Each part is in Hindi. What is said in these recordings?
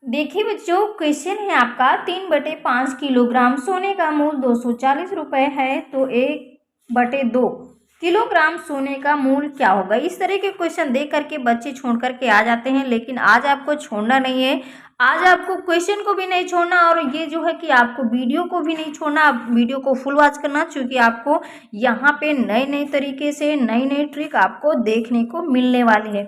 देखिए बच्चों, क्वेश्चन है आपका 3/5 किलोग्राम सोने का मूल 240 रुपये है, तो 1/2 किलोग्राम सोने का मूल क्या होगा। इस तरह के क्वेश्चन देख करके बच्चे छोड़ करके आ जाते हैं, लेकिन आज आपको छोड़ना नहीं है। आज आपको क्वेश्चन को भी नहीं छोड़ना और ये जो है कि आपको वीडियो को भी नहीं छोड़ना। आप वीडियो को फुल वॉच करना, क्योंकि आपको यहाँ पे नए नए तरीके से नई नई ट्रिक आपको देखने को मिलने वाली है।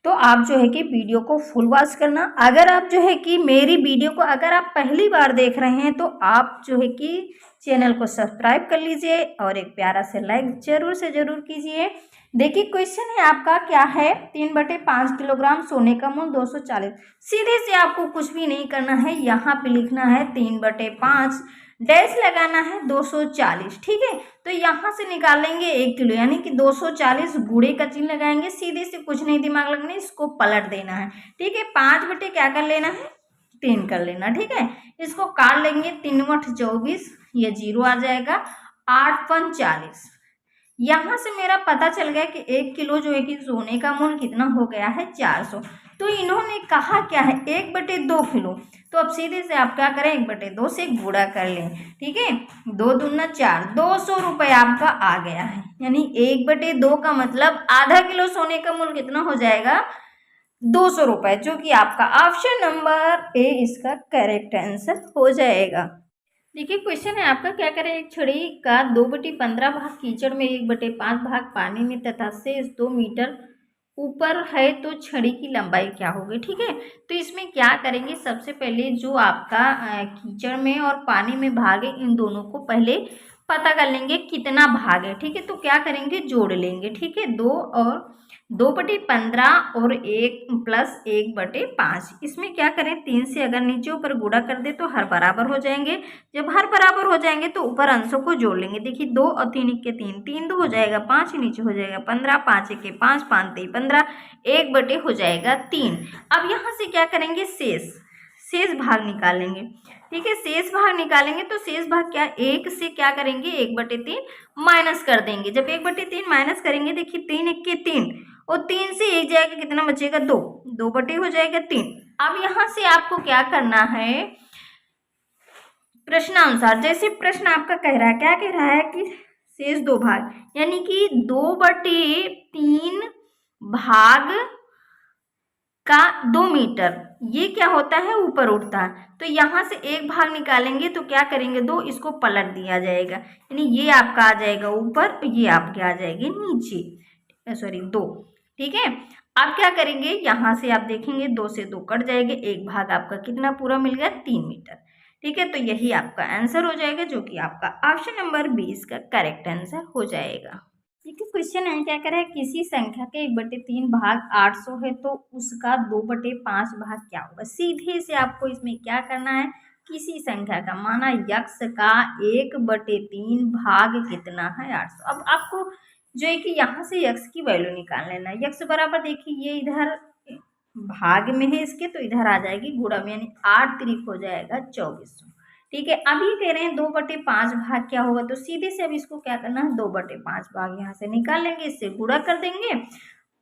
तो आप जो है कि वीडियो को फुल वॉच करना। अगर आप जो है कि मेरी वीडियो को अगर आप पहली बार देख रहे हैं तो आप जो है कि चैनल को सब्सक्राइब कर लीजिए और एक प्यारा से लाइक जरूर से जरूर कीजिए। देखिए क्वेश्चन है आपका क्या है, 3/5 किलोग्राम सोने का मूल 240। सीधे से आपको कुछ भी नहीं करना है, यहाँ पे लिखना है 3/5 डैश लगाना है 240। ठीक है, तो यहाँ से निकालेंगे 1 किलो, यानी कि 240 गुणे का चिन्ह लगाएंगे। सीधे से कुछ नहीं दिमाग लगना, इसको पलट देना है। ठीक है, 5 बटे क्या कर लेना है, 3 कर लेना। ठीक है, इसको काट लेंगे, 3 × 24, ये 0 आ जाएगा। 8 × 5 = 40। यहाँ से मेरा पता चल गया कि 1 किलो जो है कि सोने का मूल कितना हो गया है, 400। तो इन्होंने कहा क्या है, 1/2 किलो। तो अब सीधे से आप क्या करें, 1/2 से गुणा कर लें। ठीक है, 2 दूना 4, 200 रुपये आपका आ गया है। यानी 1/2 का मतलब आधा किलो सोने का मूल कितना हो जाएगा, 200 रुपये, जो कि आपका ऑप्शन नंबर ए इसका करेक्ट आंसर हो जाएगा। देखिए क्वेश्चन है आपका, क्या करें, एक छड़ी का 2/15 भाग कीचड़ में, 1/5 भाग पानी में तथा शेष 2 मीटर ऊपर है, तो छड़ी की लंबाई क्या होगी। ठीक है, तो इसमें क्या करेंगे, सबसे पहले जो आपका कीचड़ में और पानी में भाग है, इन दोनों को पहले पता कर लेंगे कितना भाग है। ठीक है, तो क्या करेंगे, जोड़ लेंगे। ठीक है, 2/15 और 1 + 1/5, इसमें क्या करें, 3 से अगर नीचे ऊपर गुणा कर दे तो हर बराबर हो जाएंगे। जब हर बराबर हो जाएंगे तो ऊपर अंशों को जोड़ लेंगे। देखिए 2 और 3 × 3, 3 2 हो जाएगा 5, नीचे हो जाएगा 15, 5 × 1 = 5, 5 × 3 = 15, 1/, हो जाएगा 3। अब यहाँ से क्या करेंगे, शेष भाग निकालेंगे। ठीक है, शेष भाग निकालेंगे तो शेष भाग क्या, 1 से क्या करेंगे, 1/3 माइनस कर देंगे। जब 1/3 माइनस करेंगे, देखिए 3 × 1 = 3 और 3 से 1 जाएगा, कितना बचेगा, 2, 2/, हो जाएगा 3। अब यहाँ से आपको क्या करना है, प्रश्नानुसार, जैसे प्रश्न आपका कह रहा है, क्या कह रहा है कि शेष 2 भाग, यानी कि 2/3 भाग का 2 मीटर, ये क्या होता है, ऊपर उठता है। तो यहाँ से 1 भाग निकालेंगे तो क्या करेंगे, 2, इसको पलट दिया जाएगा, यानी ये आपका आ जाएगा ऊपर और ये आपके आ जाएंगे नीचे, सॉरी 2। ठीक है, अब क्या करेंगे, यहाँ से आप देखेंगे 2 से 2 कट जाएंगे, 1 भाग आपका कितना पूरा मिल गया, 3 मीटर। ठीक है, तो यही आपका आंसर हो जाएगा, जो कि आपका ऑप्शन नंबर 20 का करेक्ट आंसर हो जाएगा। ठीक है, क्वेश्चन है, क्या करें, किसी संख्या के 1/3 भाग 800 है, तो उसका 2/5 भाग क्या होगा। सीधे से आपको इसमें क्या करना है, किसी संख्या का, माना यक्ष का 1/3 भाग कितना है, 800। अब आपको जो है कि यहाँ से यक्ष की वैल्यू निकाल लेना है। यक्ष बराबर, देखिए ये इधर भाग में है इसके, तो इधर आ जाएगी गुणा में, यानी 8 × 3 हो जाएगा 2400। ठीक है, अब ये कह रहे हैं 2/5 भाग क्या होगा, तो सीधे से अब इसको क्या करना है, 2/5 भाग यहाँ से निकाल लेंगे, इससे गुणा कर देंगे।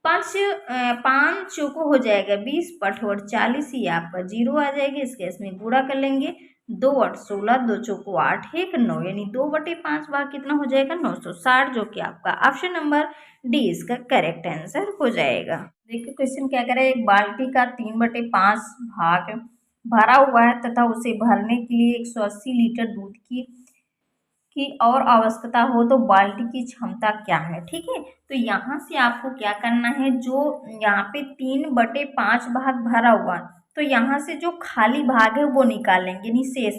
5 चौको हो जाएगा 20, पट और 40, ही आपका 0 आ जाएगी। इसके इसमें गुणा कर लेंगे, 2 8 16, 2 चौको 8, 1 9, यानी 2/5 भाग कितना हो जाएगा, 960, जो कि आपका ऑप्शन नंबर डी इसका करेक्ट आंसर हो जाएगा। देखिए क्वेश्चन क्या करें, एक बाल्टी का 3/5 भाग भरा हुआ है तथा उसे भरने के लिए 180 लीटर दूध की और आवश्यकता हो, तो बाल्टी की क्षमता क्या है। ठीक है, तो यहाँ से आपको क्या करना है, जो यहाँ पे 3/5 भाग भरा हुआ, तो यहाँ से जो खाली भाग है वो निकालेंगे, यानी शेष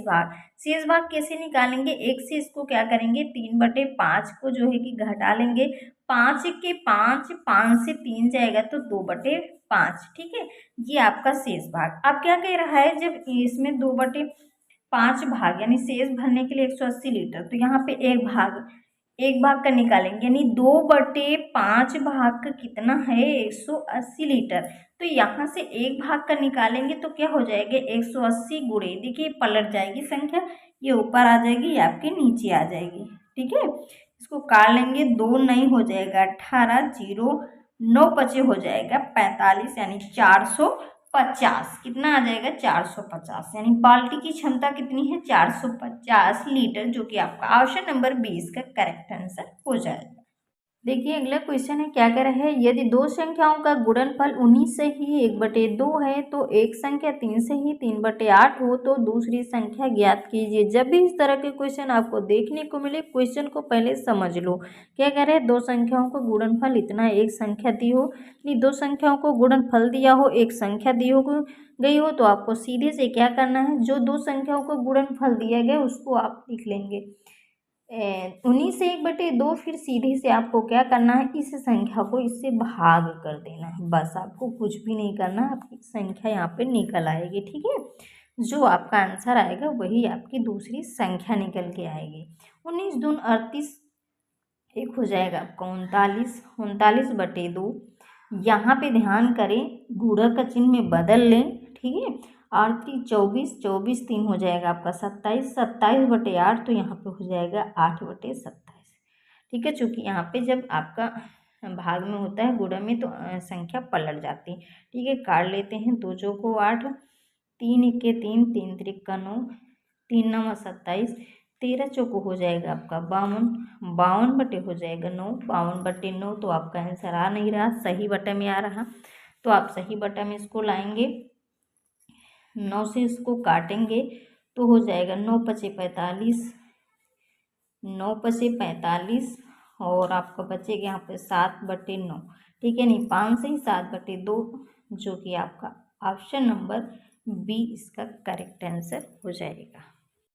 भाग कैसे निकालेंगे, 1 से इसको क्या करेंगे, 3/5 को जो है कि घटा लेंगे, 5 × 5, 5 से 3 जाएगा तो 2/5। ठीक है, ये आपका शेष भाग। अब क्या कह रहा है, जब इसमें 2/5 भाग यानी शेष भरने के लिए 180 लीटर, तो यहाँ पे एक भाग का निकालेंगे, यानी 2/5 भाग का कितना है, 180 लीटर। तो यहाँ से एक भाग का निकालेंगे तो क्या हो जाएगा, 180 गुणे, देखिए पलट जाएगी संख्या, ये ऊपर आ जाएगी, ये आपके नीचे आ जाएगी। ठीक है, इसको काट लेंगे, 2 नहीं हो जाएगा 18, 0 9 बचे हो जाएगा 45, यानी 400 50, कितना आ जाएगा 450, यानी बाल्टी की क्षमता कितनी है 450 लीटर, जो कि आपका ऑप्शन नंबर 20 का करेक्ट आंसर हो जाएगा। देखिए अगला क्वेश्चन है, क्या कह रहा है, यदि दो संख्याओं का गुणनफल 19 से ही 1/2 है तो एक संख्या 3 से ही 3/8 हो तो दूसरी संख्या ज्ञात कीजिए। जब भी इस तरह के क्वेश्चन आपको देखने को मिले, क्वेश्चन को पहले समझ लो। क्या कह रहे हैं, दो संख्याओं का गुणनफल इतना, एक संख्या दी हो, नहीं दो संख्याओं को गुणनफल दिया हो, एक संख्या दी हो गई हो, तो आपको सीधे से क्या करना है, जो दो संख्याओं को गुणनफल दिया गया उसको आप लिख लेंगे 19 से 1/2, फिर सीधे से आपको क्या करना है, इस संख्या को इससे भाग कर देना है, बस आपको कुछ भी नहीं करना, आपकी संख्या यहाँ पे निकल आएगी। ठीक है, जो आपका आंसर आएगा वही आपकी दूसरी संख्या निकल के आएगी। 19 दून 38, एक हो जाएगा आपका 39, 39/2। यहाँ पे ध्यान करें, गुणा का चिन्ह में बदल लें। ठीक है, 38 24, 24 3 हो जाएगा आपका 27, 27/8, तो यहाँ पे हो जाएगा 8/27। ठीक है, चूँकि यहाँ पे जब आपका भाग में होता है, गुणा में, तो संख्या पलट जाती है। ठीक है, काट लेते हैं, 2 चौको 8, 3 इक्के 3, 3 त्रिक्का 9, 3 9 27, 13 चौको हो जाएगा आपका 52, 52 बटे हो जाएगा 9, 52/9, तो आपका आंसर आ नहीं रहा, सही बटा में आ रहा, तो आप सही बटा में इसको लाएंगे, 9 से इसको काटेंगे तो हो जाएगा 9 पचे 45, 9 पचे 45, और आपका बचेगा यहाँ पे 7/9। ठीक है, नहीं 5 से ही 7/2, जो कि आपका ऑप्शन नंबर बी इसका करेक्ट आंसर हो जाएगा।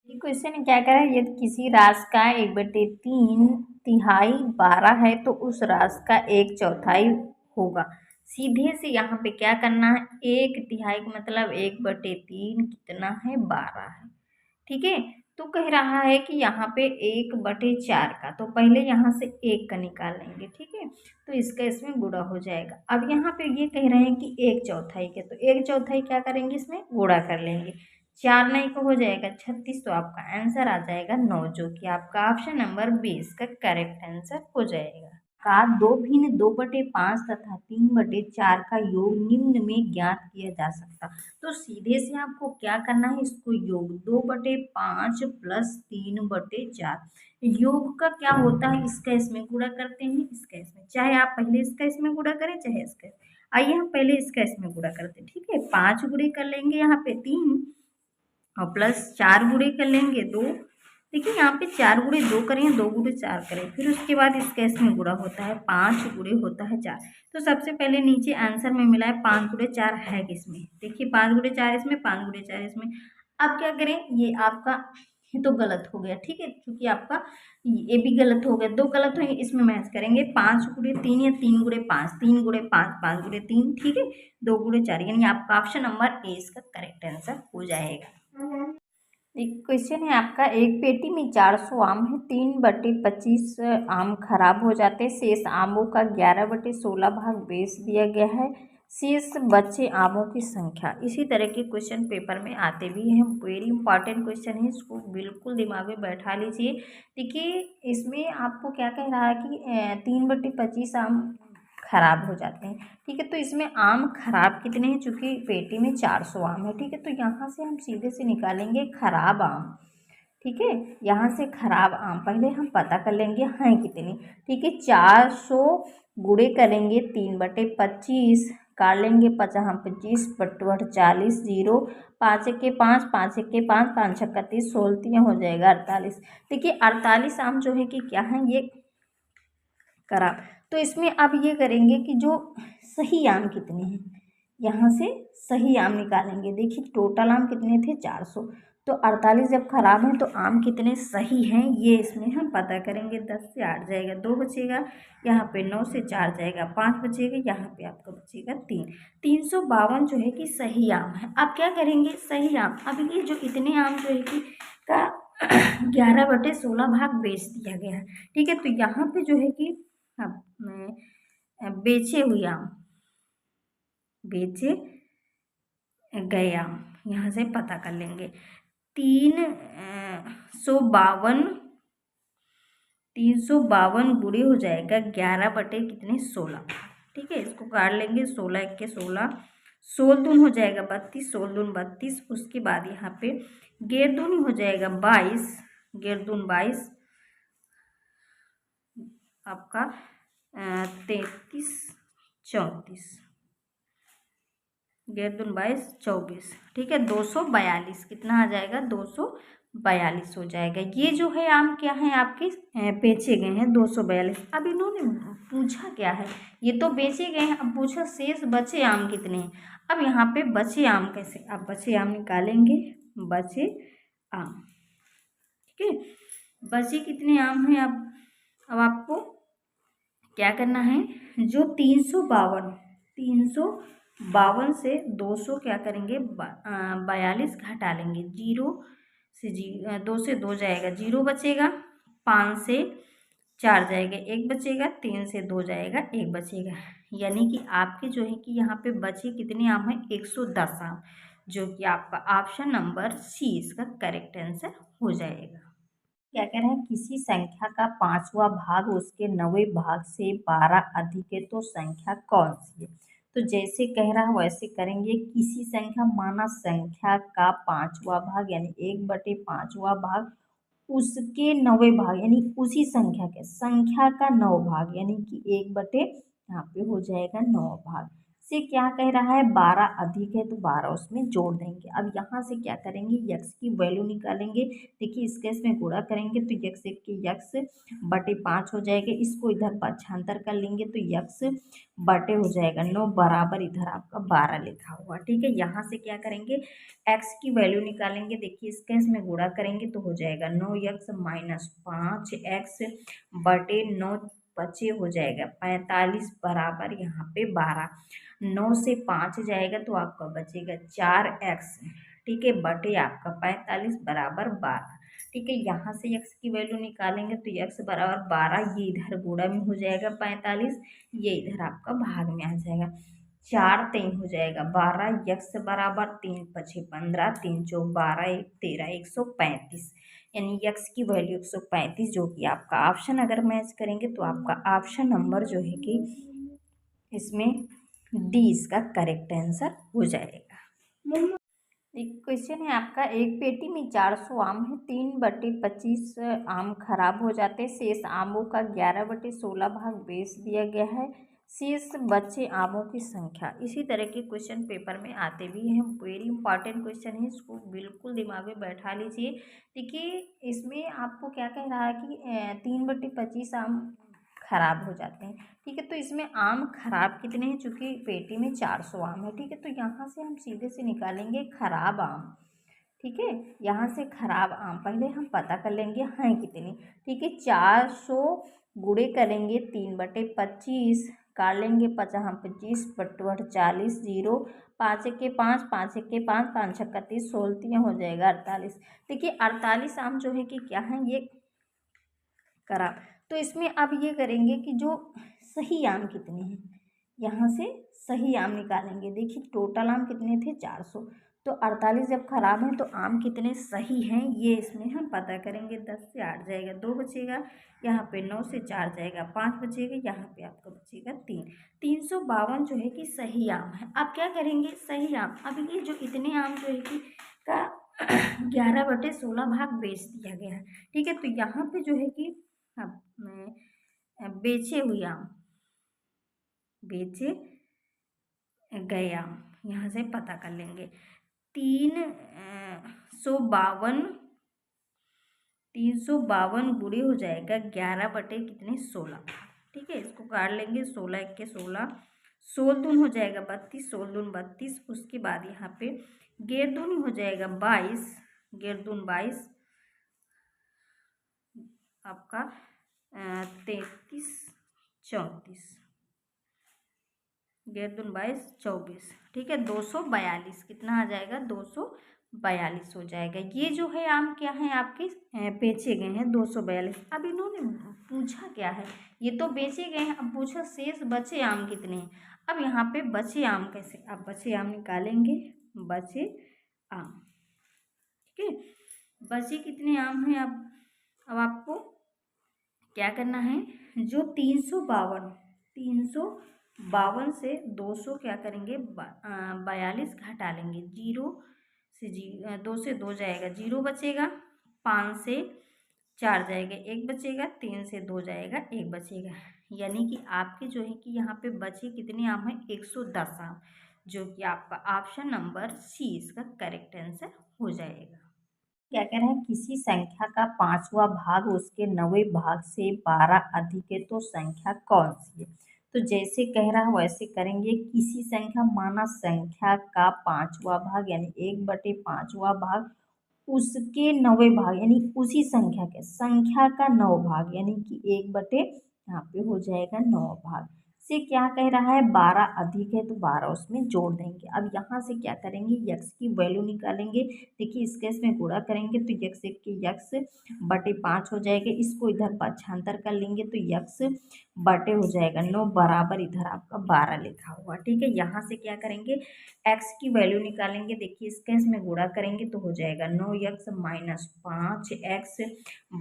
ये क्वेश्चन क्या कह रहा है, यदि किसी राशि का 1/3 तिहाई 12 है तो उस राशि का 1/4 होगा। सीधे से यहाँ पे क्या करना है, 1/3 का मतलब 1/3 कितना है 12 है। ठीक है, तो कह रहा है कि यहाँ पे 1/4 का, तो पहले यहाँ से 1 का निकाल लेंगे। ठीक है, तो इसका इसमें गुणा हो जाएगा। अब यहाँ पे ये कह रहे हैं कि 1/4 के, तो 1/4 क्या करेंगे, इसमें गुणा कर लेंगे, 4 9 को हो जाएगा 36, तो आपका आंसर आ जाएगा 9, जो कि आपका ऑप्शन नंबर 20 का करेक्ट आंसर हो जाएगा। का दो भिन्न 2/5 तथा 3/4 का योग निम्न में ज्ञात किया जा सकता। तो सीधे से आपको क्या करना है, इसको योग 2/5 प्लस 3/4, योग का क्या होता है, इसका इसमें गुणा करते हैं, इसका इसमें, चाहे आप पहले इसका इसमें गुणा करें चाहे इसका, आइए हम पहले इसका इसमें गुणा करते हैं। ठीक है, 5 गुणे कर लेंगे यहाँ पे 3, और प्लस 4 गुणे कर लेंगे 2। देखिए यहाँ पे 4 गुणे 2 करें, 2 गुणे 4 करें, फिर उसके बाद इसका इसमें गुणा होता है, 5 गुणे होता है 4। तो सबसे पहले नीचे आंसर में मिला है 5 गुणे 4 है किसमें, देखिए 5 गुणे 4 इसमें, 5 गुणे 4 इसमें। अब क्या करें, ये आपका ये तो गलत हो गया। ठीक है, क्योंकि आपका ये भी गलत हो गया, 2 गलत होंगे, इसमें मैच करेंगे 5 गुणे 3 या 3 गुणे 5, 3 गुणे 5, 5 गुणे 3। ठीक है, 2 गुणे 4, यानी आपका ऑप्शन नंबर ए इसका करेक्ट आंसर हो जाएगा। एक क्वेश्चन है आपका, एक पेटी में 400 आम है, 3/25 आम खराब हो जाते हैं, शेष आमों का 11/16 भाग बेच दिया गया है, शेष बचे आमों की संख्या। इसी तरह के क्वेश्चन पेपर में आते भी हैं, वेरी इंपॉर्टेंट क्वेश्चन है, इसको बिल्कुल दिमाग में बैठा लीजिए। देखिए इसमें आपको क्या कह रहा है कि 3/25 आम खराब हो जाते हैं। ठीक है, तो इसमें आम खराब कितने हैं, चूंकि पेटी में 400 आम है। ठीक है, तो यहाँ से हम सीधे से निकालेंगे खराब आम। ठीक है, यहाँ से खराब आम पहले हम पता कर लेंगे हैं कितने। ठीक है, 400 गुणे करेंगे 3/25, काट लेंगे 50, 25/40, 0, 5 1 5, 5 1 5, 5 6 30, 16 हो जाएगा 48। देखिए 48 आम जो है कि क्या है, ये खराब। तो इसमें अब ये करेंगे कि जो सही आम कितने हैं, यहाँ से सही आम निकालेंगे। देखिए टोटल आम कितने थे 400, तो 48 जब खराब हैं तो आम कितने सही हैं ये इसमें हम पता करेंगे। 10 से 8 जाएगा 2 बचेगा, यहाँ पे 9 से 4 जाएगा 5 बचेगा, यहाँ पे आपका बचेगा 3। 352 जो है कि सही आम है। अब क्या करेंगे, सही आम, अब ये जो इतने आम जो है कि का 11/16 भाग बेच दिया गया है। ठीक है, तो यहाँ पे जो है कि बेचे हुए आम, बेचे गए आम, यहाँ से पता कर लेंगे। 352 गुणे हो जाएगा 11 बटे कितने 16। ठीक है, इसको काट लेंगे, 16 1 के 16, 16 दूनी हो जाएगा 32, 16 दूनी 32। उसके बाद यहाँ पे 11 दूनी हो जाएगा 22, 11 दूनी 22 आपका 33, 34, 11 दूनी 22, 24। ठीक है, 242 कितना आ जाएगा? 242 हो जाएगा। ये जो है आम क्या है आपके बेचे गए हैं 242। अब इन्होंने पूछा क्या है? ये तो बेचे गए हैं, अब पूछा शेष बचे आम कितने हैं। अब यहाँ पे बचे आम कैसे? आप बचे आम निकालेंगे, बचे आम। ठीक है, बचे कितने आम हैं? अब आपको क्या करना है? जो 352 से 200 क्या करेंगे? 42 घटा लेंगे। 2 से 2 जाएगा, 0 बचेगा। 5 से 4 जाएगा, 1 बचेगा। 3 से 2 जाएगा, 1 बचेगा। यानी कि आपके जो है कि यहाँ पे बचे कितने आम हैं? 110 आम, जो कि आपका ऑप्शन नंबर सी इसका करेक्ट आंसर हो जाएगा। क्या कह रहे हैं? किसी संख्या का 5वां भाग उसके 9वें भाग से 12 अधिक है तो संख्या कौन सी है? तो जैसे कह रहा है वैसे करेंगे। किसी संख्या माना संख्या का 5वां भाग यानी 1/5वां भाग उसके 9वें भाग यानी उसी संख्या का 9 भाग यानी कि 1 बटे यहाँ पे हो जाएगा 9 भाग से क्या कह रहा है? 12 अधिक है तो 12 उसमें जोड़ देंगे। अब यहाँ से क्या करेंगे? यक्स की वैल्यू निकालेंगे। देखिए इस केस में गुणा करेंगे तो यक्स एक के यक्स बटे 5 हो जाएगा। इसको इधर पक्षांतर कर लेंगे तो यक्स बटे हो जाएगा 9 बराबर इधर आपका 12 लिखा हुआ। ठीक है, यहाँ से क्या करेंगे? एक्स की वैल्यू निकालेंगे। देखिए इस केस में गुणा करेंगे तो हो जाएगा 9x माइनस 5x बटे 9 बचे हो जाएगा 45 बराबर यहाँ पे 12। 9 से 5 जाएगा तो आपका बचेगा 4x। ठीक है, बटे आपका 45 बराबर 12। ठीक है, यहाँ से x की वैल्यू निकालेंगे तो x बराबर 12, ये इधर गुणा में हो जाएगा 45, ये इधर आपका भाग में आ जाएगा। 4 3 हो जाएगा 12, यक्स बराबर 3 पछे 15, 3 चौक 12, 1 13, 135। यानी यक्स की वैल्यू 135, जो कि आपका ऑप्शन अगर मैच करेंगे तो आपका ऑप्शन नंबर जो है कि इसमें डी इसका करेक्ट आंसर हो जाएगा। एक क्वेश्चन है आपका, एक पेटी में 400 आम है, 3/25 आम खराब हो जाते हैं, शेष आमों का 11/16 भाग बेच दिया गया है, शेष बचे आमों की संख्या। इसी तरह के क्वेश्चन पेपर में आते भी हैं, वेरी इंपॉर्टेंट क्वेश्चन है, इसको बिल्कुल दिमाग में बैठा लीजिए। देखिए इसमें आपको क्या कह रहा है कि 3/25 आम खराब हो जाते हैं। ठीक है, तो इसमें आम खराब कितने हैं? चूंकि पेटी में 400 आम है। ठीक है, तो यहाँ से हम सीधे से निकालेंगे खराब आम। ठीक है, यहाँ से खराब आम पहले हम पता कर लेंगे हैं कितने। ठीक है, 400 गुणे करेंगे 3/25, काट लेंगे 25 बट 40, 0 5 के 5, 5 के 5, 5 छक्का 30, 16 हो जाएगा 48। देखिए 48 आम जो है कि क्या है? ये खराब। तो इसमें अब ये करेंगे कि जो सही आम कितने हैं, यहाँ से सही आम निकालेंगे। देखिए टोटल आम कितने थे? 400, तो 48 जब खराब हैं तो आम कितने सही हैं ये इसमें हम पता करेंगे। 10 से 8 जाएगा, 2 बचेगा। यहाँ पे 9 से 4 जाएगा, 5 बचेगा। यहाँ पे आपका बचेगा 3। 352 जो है कि सही आम है। अब क्या करेंगे? सही आम, अब ये जो इतने आम जो है कि का 11/16 भाग बेच दिया गया है। ठीक है, तो यहाँ पे जो है कि बेचे हुए आम, बेचे गए आम यहाँ से पता कर लेंगे। 352 गुणे हो जाएगा 11 बटे कितने? 16। ठीक है, इसको काट लेंगे। 16 1 के 16, 16 दूनी हो जाएगा 32, 16 दूनी 32। उसके बाद यहाँ पे 11 दूनी हो जाएगा 22, 11 दूनी 22 आपका 33, 34, 11 दूनी 22, 24। ठीक है, 242 कितना आ जाएगा? 242 हो जाएगा। ये जो है आम क्या है आपके बेचे गए हैं 242। अब इन्होंने पूछा क्या है? ये तो बेचे गए हैं, अब पूछा शेष बचे आम कितने हैं। अब यहाँ पे बचे आम कैसे? आप बचे आम निकालेंगे, बचे आम। ठीक है, बचे कितने आम हैं? अब आपको क्या करना है? जो 352 52 से 200 क्या करेंगे 42 घटा लेंगे। 2 से 2 जाएगा 0 बचेगा, 5 से 4 जाएगा 1 बचेगा, 3 से 2 जाएगा 1 बचेगा। यानी कि आपके जो है कि यहाँ पे बचे कितने आम हैं 110 आम, जो कि आपका ऑप्शन नंबर सी इसका करेक्ट आंसर हो जाएगा। क्या कह रहे हैं किसी संख्या का 5वां भाग उसके 9वें भाग से 12 अधिक है तो संख्या कौन सी है। तो जैसे कह रहा है वैसे करेंगे। किसी संख्या माना संख्या का 5वां भाग यानी 1/5वां भाग उसके 9वें भाग यानी उसी संख्या का 9 भाग यानी कि 1/, यहाँ पे हो जाएगा 9 भाग से क्या कह रहा है 12 अधिक है तो 12 उसमें जोड़ देंगे। अब यहाँ से क्या करेंगे यक्स की वैल्यू निकालेंगे। देखिए इस केस में गुणा करेंगे तो यक्स के यक्स बटे 5 हो जाएगा, इसको इधर पक्षांतर कर लेंगे तो यक्स बटे हो जाएगा 9 बराबर इधर आपका 12 लिखा हुआ। ठीक है, यहाँ से क्या करेंगे एक्स की वैल्यू निकालेंगे। देखिए इस केस में गुणा करेंगे तो हो जाएगा 9x माइनस 5x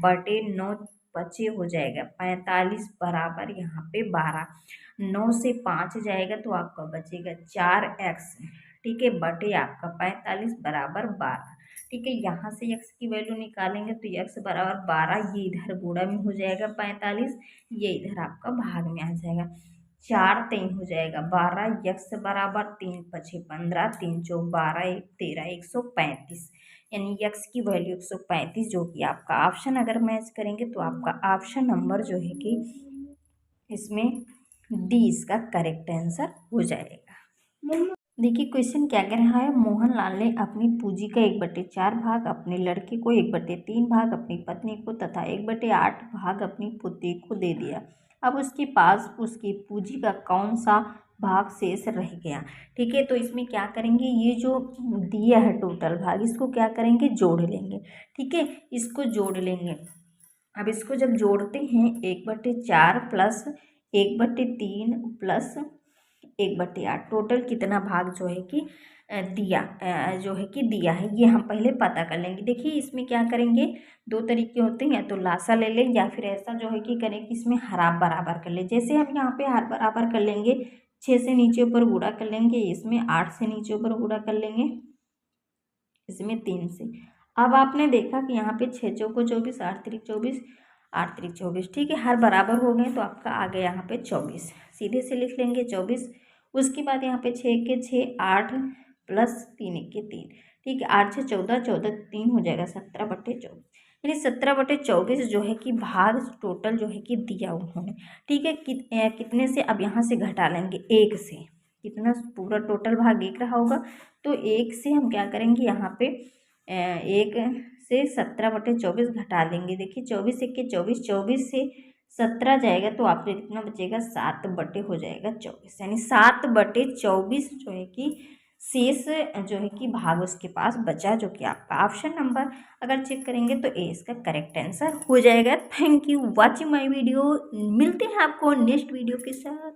बटे 9 बचे हो जाएगा 45 बराबर यहाँ पे 12। 9 से 5 जाएगा तो आपका बचेगा 4x, ठीक है, बटे आपका 45 बराबर 12। ठीक है, यहाँ से x की वैल्यू निकालेंगे तो x बराबर 12, ये इधर गुणा में हो जाएगा 45, ये इधर आपका भाग में आ जाएगा। 4 3 हो जाएगा 12, यक्स बराबर 3 पछे 15, 3 चौक 12 1 13 135, यानी यक्स की वैल्यू 135, जो कि आपका ऑप्शन अगर मैच करेंगे तो आपका ऑप्शन नंबर जो है कि इसमें डी इसका करेक्ट आंसर हो जाएगा। देखिए क्वेश्चन क्या कह रहा है मोहनलाल ने अपनी पूंजी का 1/4 भाग अपने लड़के को, 1/3 भाग अपनी पत्नी को तथा 1/8 भाग अपनी पुत्री को दे दिया। अब उसके पास उसकी पूंजी का कौन सा भाग शेष रह गया। ठीक है, तो इसमें क्या करेंगे ये जो दिया है टोटल भाग इसको क्या करेंगे जोड़ लेंगे। ठीक है, इसको जोड़ लेंगे। अब इसको जब जोड़ते हैं 1/4 प्लस 1/3 प्लस 1/8 टोटल कितना भाग जो है कि दिया है ये हम पहले पता कर लेंगे। देखिए इसमें क्या करेंगे दो तरीके होते हैं, या तो लासा ले लें या फिर ऐसा जो है कि करें कि इसमें हर बराबर कर लें। जैसे हम यहाँ पे हर बराबर कर लेंगे 6 से नीचे ऊपर गुणा कर लेंगे, इसमें 8 से नीचे ऊपर गुणा कर लेंगे, इसमें 3 से। अब आपने देखा कि यहाँ पे 6 चौको 24, 8 त्रिक 24, 8 त्रिक 24, ठीक है, हर बराबर हो गए तो आपका आ गया यहाँ पे 24, सीधे से लिख लेंगे 24। उसके बाद यहाँ पे 6 के 6 8 प्लस 3 के 3, ठीक है, 8 6 14, 14 3 हो जाएगा 17/24, यानी 17/24 जो है कि भाग टोटल जो है कि दिया उन्होंने। ठीक है, कितने से अब यहाँ से घटा लेंगे 1 से, कितना पूरा टोटल भाग 1 रहा होगा तो 1 से हम क्या करेंगे यहाँ पे 1 से 17/24 घटा देंगे। देखिए 24 1 के 24, 24 से 17 जाएगा तो आपको कितना बचेगा 7 हो जाएगा 24, यानी 7/24 जो है कि शेष जो है कि भाग उसके पास बचा, जो कि आपका ऑप्शन नंबर अगर चेक करेंगे तो ए इसका करेक्ट आंसर हो जाएगा। Thank you watching my video. मिलते हैं आपको नेक्स्ट वीडियो के साथ।